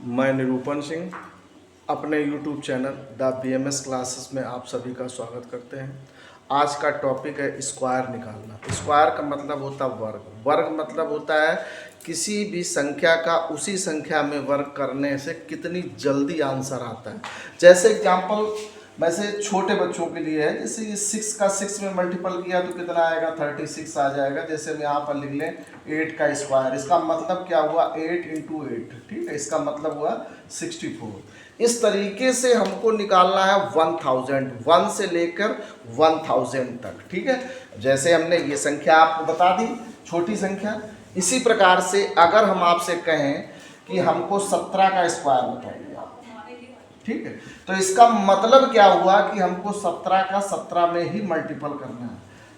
मैं निरूपण सिंह अपने YouTube channel the BMS classes में आप सभी का स्वागत करते हैं। आज का टॉपिक है स्क्वायर निकालना। स्क्वायर का मतलब होता है वर्ग। वर्ग मतलब होता है किसी भी संख्या का उसी संख्या में वर्ग करने से कितनी जल्दी आंसर आता है। जैसे एग्जांपल वैसे छोटे बच्चों के लिए है, जैसे ये 6 का 6 में मल्टीपल किया तो कितना आएगा, 36 आ जाएगा। जैसे हम यहाँ पर लिख लें 8 का स्क्वायर, इसका मतलब क्या हुआ 8 इंटू 8, ठीक है, इसका मतलब हुआ 64। इस तरीके से हमको निकालना है 1000, 1 से लेकर 1000 तक, ठीक है। जैसे हमने ये संख्या आपको बता दी, छोटी संख्या। इसी प्रकार से अगर हम आपसे कहें कि हमको 17 का स्क्वायर बताइए, ठीक है, तो इसका मतलब क्या हुआ कि हमको 17 का 17 में ही मल्टीपल करना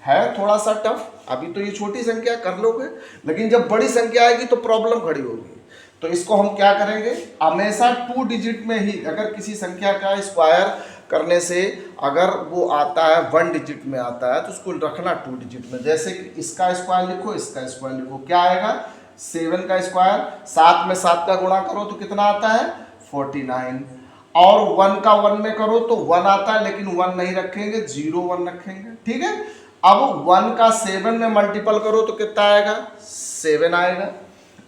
है। थोड़ा सा टफ, अभी तो ये छोटी संख्या कर लोगे, लेकिन जब बड़ी संख्या आएगी तो प्रॉब्लम खड़ी होगी। तो इसको हम क्या करेंगे, हमेशा 2 डिजिट में ही, अगर किसी संख्या का स्क्वायर करने से अगर वो आता है 1 डिजिट में आता है तो उसको रखना 2 डिजिट में। जैसे कि इसका स्क्वायर लिखो, इसका स्क्वायर लिखो, क्या आएगा 7 का स्क्वायर, 7 में 7 का गुणा करो तो कितना आता है 49, और 1 का 1 में करो तो 1 आता है, लेकिन 1 नहीं रखेंगे, 0 1 रखेंगे, ठीक है। अब 1 का 7 में मल्टीपल करो तो कितना आएगा 7 आएगा,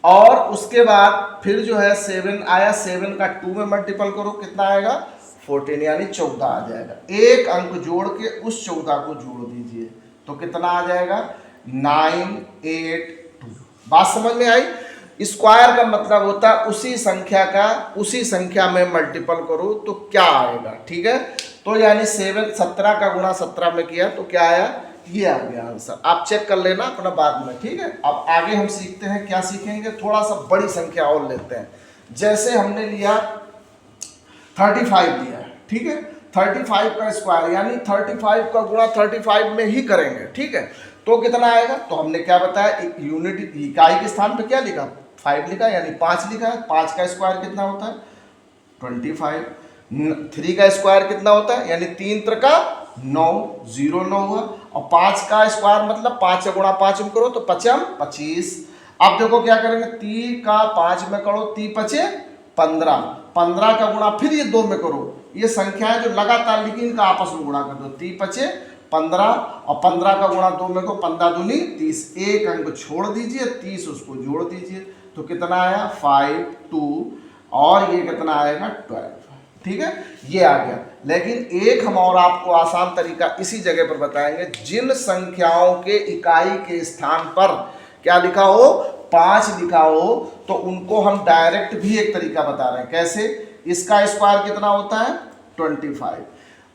और उसके बाद फिर जो है 7 आया, 7 का 2 में मल्टीपल करो कितना आएगा 14, यानी 14 आ जाएगा। एक अंक जोड़ के उस 14 को जोड़ दीजिए तो कितना आ जाएगा 982। बात समझ में आई। स्क्वायर का मतलब होता है उसी संख्या का उसी संख्या में मल्टीपल करो तो क्या आएगा, ठीक है। तो यानी 17 का गुणा 17 में किया तो क्या आया, ये आ गया आंसर। आप चेक कर लेना अपना बाद में, ठीक है। अब आगे हम सीखते हैं, क्या सीखेंगे, थोड़ा सा बड़ी संख्या और लेते हैं। जैसे हमने लिया 35 लिया, ठीक है, 35 का स्क्वायर यानी 35 का गुणा 35 में ही करेंगे, ठीक है। तो कितना आएगा, तो हमने क्या बताया, एक यूनिट इकाई के स्थान पे क्या लिखा 5 लिखा, यानी 5 लिखा है। 5 का स्क्वायर कितना होता है 25। 3 का स्क्वायर कितना होता है, यानी 3 त्रिका 9, 0 9 हुआ। और 5 का स्क्वायर मतलब 5 गुणा 5 में करो तो 5 25। अब देखो क्या करेंगे, 3 का 5 में करो 3 5 15, 15 का गुणा फिर ये 2 में करो। ये संख्याएं जो लगातार लिखी इनका आपस में गुणा कर दो, 3 5 15, और 15 का गुणा 2 में को 15 दूनी 30। एक अंक छोड़ दीजिए, 30 उसको जोड़ दीजिए तो कितना आया 5 2, और ये कितना आएगा 12, ठीक है, ये आ गया। लेकिन एक हम और आपको आसान तरीका इसी जगह पर बताएंगे, जिन संख्याओं के इकाई के स्थान पर क्या लिखा हो 5 लिखा हो तो उनको हम डायरेक्ट भी एक तरीका बता रहे हैं। कैसे, इसका स्क्वायर कितना होता है 25,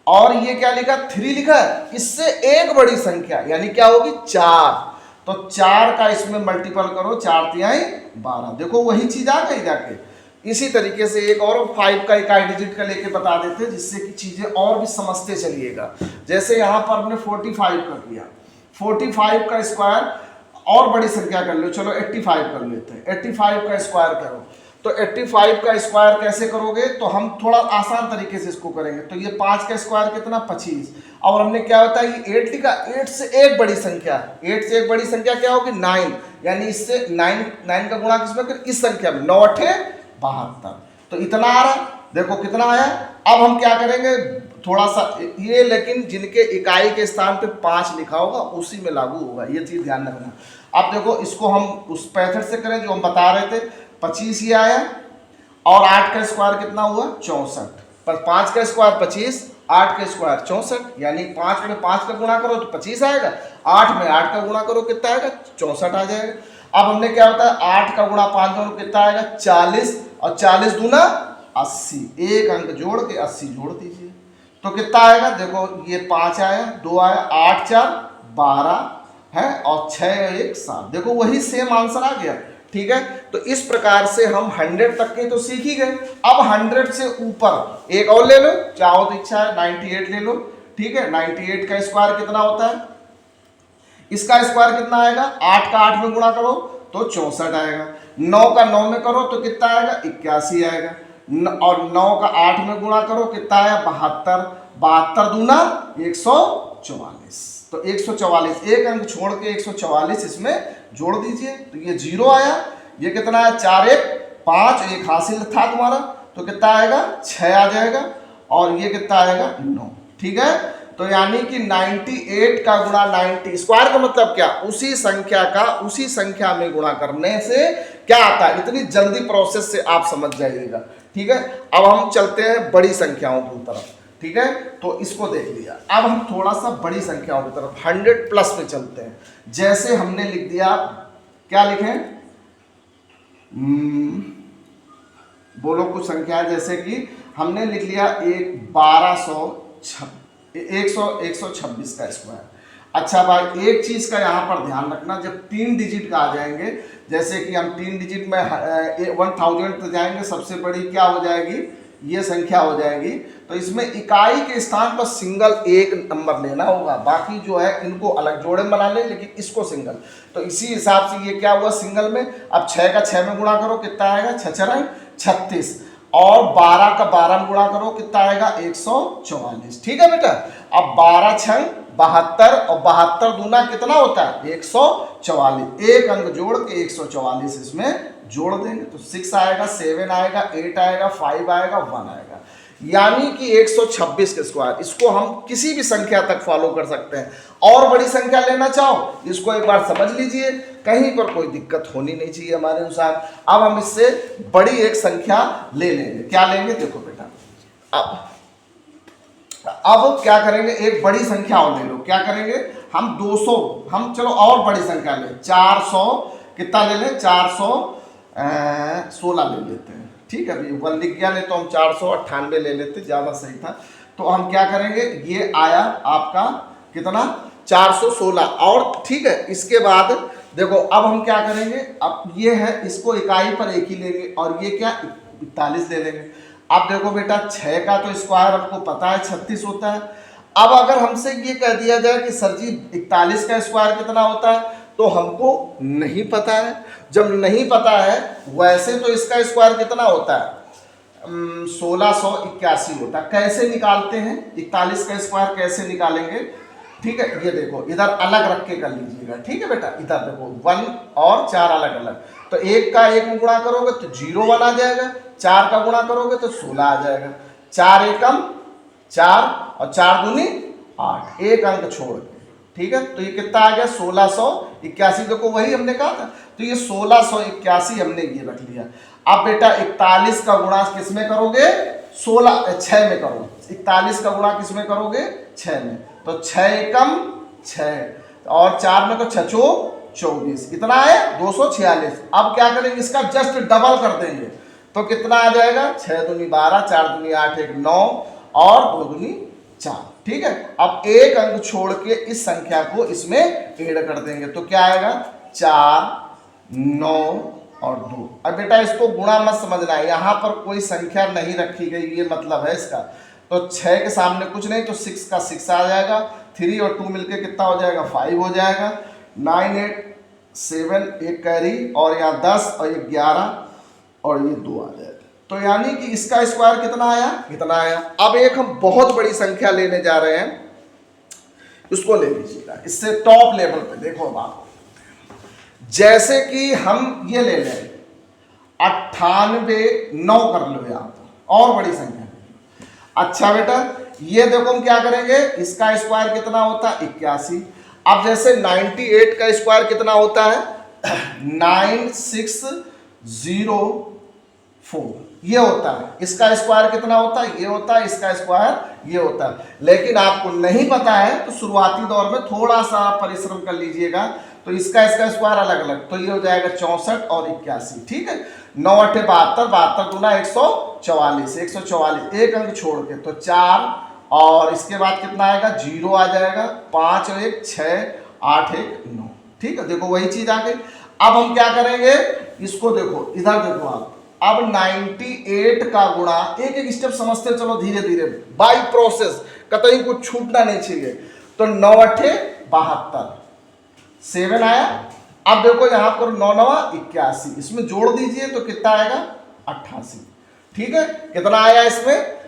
और ये क्या लिखा 3 लिखा है, इससे एक बड़ी संख्या यानी क्या होगी 4, तो 4 का इसमें मल्टीपल करो, 4 तिहाई 12। देखो वही चीज आ गई जाके। इसी तरीके से एक और 5 का इकाई डिजिट का लेके बता देते, जिससे कि चीजें और भी समझते चलिएगा। जैसे यहाँ पर हमने 45 का किया, 45 का स्क्वायर और बड़ी संख्या कर लो, चलो 85 कर लेते हैं। 85 का स्क्वायर करो तो 85 का स्क्वायर कैसे करोगे, तो हम थोड़ा आसान तरीके से इसको करेंगे। तो ये 5 का स्क्वायर कितना 25, और हमने क्या होता है ये 8 लिखा, 8 से एक बड़ी संख्या, 8 से एक बड़ी संख्या क्या होगी 9, यानी इससे 9 का गुणा किसमें कर, इस संख्या में 9 8 72, तो इतना आ रहा, देखो कितना आया। अब हम क्या करेंगे थोड़ा सा ये, लेकिन जिनके इकाई के स्थान पे 5 लिखा होगा उसी में लागू होगा, ये चीज ध्यान रखना। अब देखो इसको हम उस मेथड से करें जो हम बता रहे थे, 25 ये आया, और 8 का स्क्वायर कितना हुआ 64, पर 5 का स्क्वायर 25, 8 का स्क्वायर 64, यानी 5 में 5 का गुणा करो तो 25 आएगा, 8 में 8 का गुणा करो कितना आएगा 64 आ जाएगा। अब हमने क्या होता है 8 का गुणा 5 करो कितना आएगा 40, और 40 दूना 80, एक अंक जोड़ के 80 जोड़ दीजिए तो कितना आएगा, देखो ये 5 आया, 2 आया, 8 4 12 है, और 6 1 7, देखो वही सेम आंसर आ गया, ठीक है। तो इस प्रकार से हम 100 तक के तो सीख ही गए। अब 100 से ऊपर एक और ले लो, चाहो तो इच्छा है 98 ले लो, ठीक है। 98 का स्क्वायर कितना होता है, इसका स्क्वायर कितना आएगा, 8 का 8 में गुणा करो तो 64 आएगा, 9 का 9 में करो तो कितना आएगा 81 आएगा, और 9 का 8 में गुणा करो कितना आया 72, 72 दूना 144, तो 144 एक अंक छोड़ के 144 इसमें जोड़ दीजिए तो ये 0 आया। ये कितना है 4 1 5 एक हासिल था तुम्हारा, तो कितना आएगा 6 आ जाएगा, और ये कितना आएगा 9। ठीक है, तो यानी कि 98 का गुणा 90, स्क्वायर का मतलब क्या, उसी संख्या का उसी संख्या में गुणा करने से क्या आता है। इतनी जल्दी प्रोसेस से आप समझ जाइएगा। ठीक है, अब हम चलते हैं बड़ी संख्याओं की तरफ। ठीक है, तो इसको देख लिया, अब हम थोड़ा सा बड़ी संख्याओं की तरफ 100+ में चलते हैं। जैसे हमने लिख दिया, क्या लिखें, बोलो कुछ संख्या, जैसे कि हमने लिख लिया 126 का स्क्वायर। अच्छा भाई, एक चीज का यहाँ पर ध्यान रखना, जब 3 डिजिट का आ जाएंगे, जैसे कि हम 3 डिजिट में 1000 तक जाएंगे, सबसे बड़ी क्या हो जाएगी, ये संख्या हो जाएगी। तो इसमें इकाई के स्थान पर सिंगल एक नंबर लेना होगा, बाकी जो है इनको अलग जोड़े बना ले, लेकिन इसको सिंगल। तो इसी हिसाब से ये क्या हुआ सिंगल में। अब 6 का 6 में गुणा करो, कितना आएगा 6×6 = 36, और 12 का 12 में गुणा करो, कितना आएगा 144। ठीक है बेटा, अब 12×6 = 72, और 72 दूना कितना होता है 144, एक अंक जोड़ के 144 इसमें जोड़ देंगे, तो 6 आएगा, 7 आएगा, 8 आएगा, 5 आएगा, 1 आएगा, यानी कि 126 के स्क्वायर। इसको हम किसी भी संख्या तक फॉलो कर सकते हैं। और बड़ी संख्या लेना चाहो, इसको एक बार समझ लीजिए, कहीं पर कोई दिक्कत होनी नहीं चाहिए हमारे अनुसार। अब हम इससे बड़ी एक संख्या ले लेंगे। क्या लेंगे, देखो बेटा, अब क्या करेंगे, एक बड़ी संख्या और ले लो। क्या करेंगे हम 200, हम चलो और बड़ी संख्या ले, 400, कितना ले लें 416 ले लेते हैं। ठीक है, अभी 1 लिख गया, नहीं तो हम 498 ले लेते, ज़्यादा सही था। तो हम क्या करेंगे, ये आया आपका कितना 416, और ठीक है, इसके बाद देखो अब हम क्या करेंगे, अब ये है, इसको इकाई पर एक ही लेंगे, और ये क्या 41 ले लेंगे। अब देखो बेटा, 6 का तो स्क्वायर हमको पता है 36 होता है। अब अगर हमसे ये कह दिया जाए कि सर जी 41 का स्क्वायर कितना होता है, तो हमको नहीं पता है। जब नहीं पता है, वैसे तो इसका स्क्वायर कितना होता है 1681 होता है। कैसे निकालते हैं 41 का स्क्वायर, कैसे निकालेंगे, ठीक है, ये देखो इधर अलग रख के कर लीजिएगा। ठीक है बेटा, इधर देखो 1 और 4 अलग अलग, तो 1 का 1 में गुणा करोगे तो 0 1 आ जाएगा, 4 का गुणा करोगे तो 16 आ जाएगा, 4 एकम 4 और 4 दूनी 8, एक अंक छोड़ के। ठीक है, तो ये कितना आ गया 1681। देखो वही हमने कहा था, तो ये 1681 हमने ये रख लिया। अब बेटा 41 का गुणा किस में करोगे, 6 में करो। 41 का गुणा किस में करोगे 6 में, तो 6 एकम 6 और 4 में को 6 24, इतना है 246। अब क्या करेंगे, इसका जस्ट डबल कर देंगे, तो कितना आ जाएगा 6 दूनी 12, 4 दूनी 8, 1 9 और 2 दूनी 4। ठीक है, अब एक अंक छोड़ के इस संख्या को इसमें ऐड कर देंगे, तो क्या आएगा 4 9 और 2। अब बेटा इसको गुणा मत समझना है, यहाँ पर कोई संख्या नहीं रखी गई, ये मतलब है इसका। तो 6 के सामने कुछ नहीं, तो 6 का 6 आ जाएगा, 3 और 2 मिलके कितना हो जाएगा 5 हो जाएगा, 9 8 7 एक कैरी, और यहाँ 10 और ये 11 और ये 2 आ जाएगा। तो यानी कि इसका स्क्वायर कितना आया, कितना आया। अब एक हम बहुत बड़ी संख्या लेने जा रहे हैं, उसको ले लीजिएगा, इससे टॉप लेवल पे देखो। अब आप जैसे कि हम ये ले लें 98 9 कर लो यहाँ पर, और बड़ी संख्या। अच्छा बेटा, ये देखो हम क्या करेंगे, इसका स्क्वायर कितना होता है 81। अब जैसे 98 का स्क्वायर कितना होता है 9604, ये होता है। इसका स्क्वायर कितना होता है, ये होता है, इसका स्क्वायर ये होता है। लेकिन आपको नहीं पता है तो शुरुआती दौर में थोड़ा सा परिश्रम कर लीजिएगा, तो इसका स्क्वायर अलग अलग, तो ये हो जाएगा 64 और 81। ठीक है, 9 8 72, 72 दूना 144, 144 एक अंक छोड़ के, तो 4 और इसके बाद कितना आएगा 0 आ जाएगा, 5 और 1 6 8 1 9। ठीक है, देखो वही चीज आ गई। अब हम क्या करेंगे, इसको देखो, इधर देखो आप, अब 98 का गुणा, एक एक स्टेप समझते चलो धीरे धीरे, बाय प्रोसेस, कतई कुछ छूटना नहीं चाहिए। तो 9 8 72, 7 आया। अब देखो यहाँ पर 9 9 81, इसमें जोड़ दीजिए तो कितना आएगा 88। ठीक है, कितना आया इसमें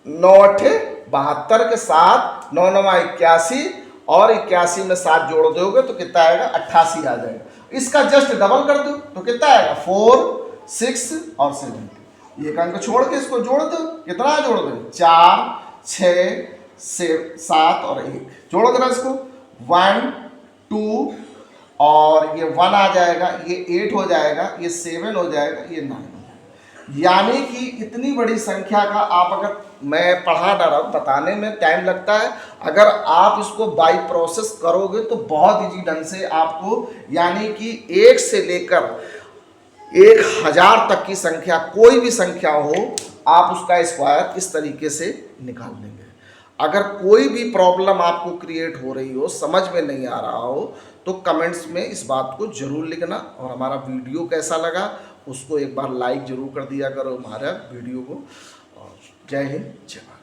9 8 72 के साथ 9 9 81, और 81 में 7 जोड़ दोगे तो कितना आएगा 88 आ जाएगा। इसका जस्ट डबल कर दो तो कितना आएगा 4 6 और 70। एक अंक छोड़ के इसको जोड़ दो, कितना जोड़ दो, 4 6 7 और 1 जोड़ देना इसको, 1 2 और ये 1 आ जाएगा, ये 8 हो जाएगा, ये 7 हो जाएगा, ये 9 हो जाएगा। यानी कि इतनी बड़ी संख्या का आप अगर, मैं पढ़ा ना रहा हूँ, बताने में टाइम लगता है, अगर आप इसको बाई प्रोसेस करोगे तो बहुत इजी ढंग से आपको, यानी कि 1 से लेकर 1000 तक की संख्या, कोई भी संख्या हो, आप उसका स्क्वायर इस तरीके से निकाल लेंगे। अगर कोई भी प्रॉब्लम आपको क्रिएट हो रही हो, समझ में नहीं आ रहा हो, तो कमेंट्स में इस बात को जरूर लिखना। और हमारा वीडियो कैसा लगा उसको एक बार लाइक जरूर कर दिया करो हमारा वीडियो को। और जय हिंद, जय भारत।